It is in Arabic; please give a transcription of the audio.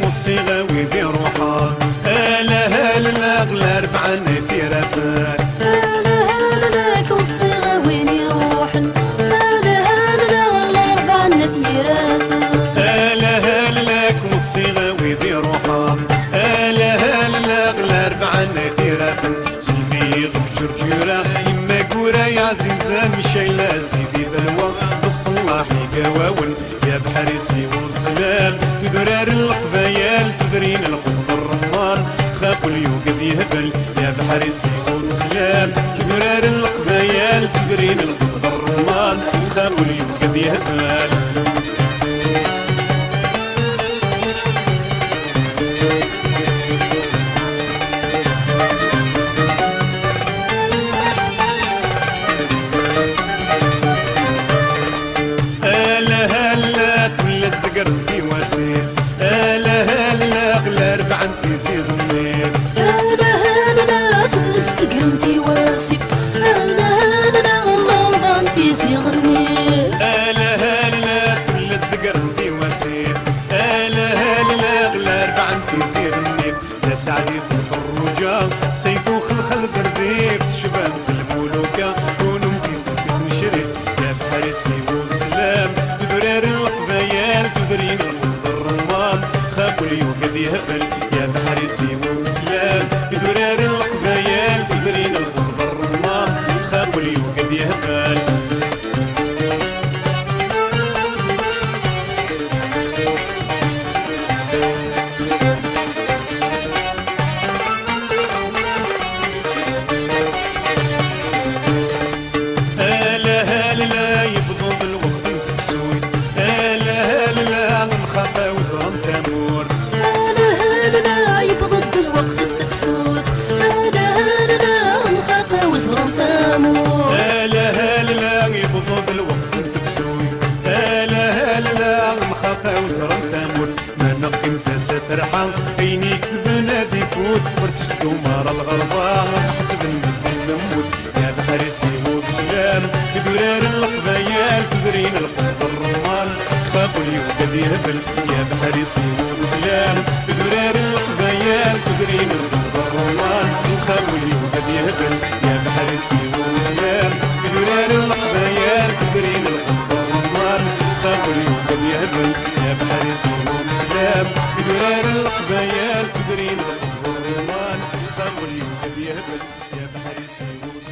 والصيغة ويدي روحها هلا هلا الأغلى رفع النثيرة فات هلا هلا لك والصيغة وين يروحن هلا هلا الأغلى رفع النثيرة هلا هلا لك والصيغة ويدي روحها هلا هلا الأغلى رفع النثيرة سلمي غف جرجورة يما قورة يا عزيزة مشايلة سيدي بلوى بالصلاح قواون يا بحريسي والسلام درار القبايل تدرين القبض الرمان خاف اليوقد يهبل يا بحريسي والسلام درار القبايل تدرين القبض الرمان خاف اليوقد يهبل قربي واسيف هلا هلا اغلى ربع انتي زيد النيف هلا هلا ثم السقر انتي واسف هلا هلا الله رضا انتي زيغ النيف هلا هلا كل السقر انتي واسيف هلا هلا اغلى ربع انتي زيد النيف لا سعدي في الرجال سيفو خلخل ذرديف شباب الملوكة ونمتي في سيسن شريف يا بحريسي والسلام درار القبايل تدرين اليوقد يهبل يا بحريسي والسلام درار القبايل تدرين الغضب الرمان خاف اليوقد يهبل هلا هلا يبغض الوقت تفسوي هلا هلا نخطى وزران تمور هلا هلا يبغض الوقت التفسوس هلا هلا نخاق وزران تامور هلا هلا يبغض الوقت تفسوي هلا هلا نخاق وزران تمور ما نقي انت سترحى عينيك بنادي فوت ورتشتو مار الغرباء حسب نموت يا بحريسي والسلام درار القبايل تدرين القبض الرمان خاف اليوقد يهبل يا بحريسي والسلام درار القبايل تدرين القبض الرمان خاف اليوقد يهبل يا بحريسي والسلام درار القبايل تدرين القبض الرمان خاف اليوقد يهبل يا بحريسي والسلام درار القبايل تدرين القبض الرمان خاف اليوقد يهبل يا بحريسي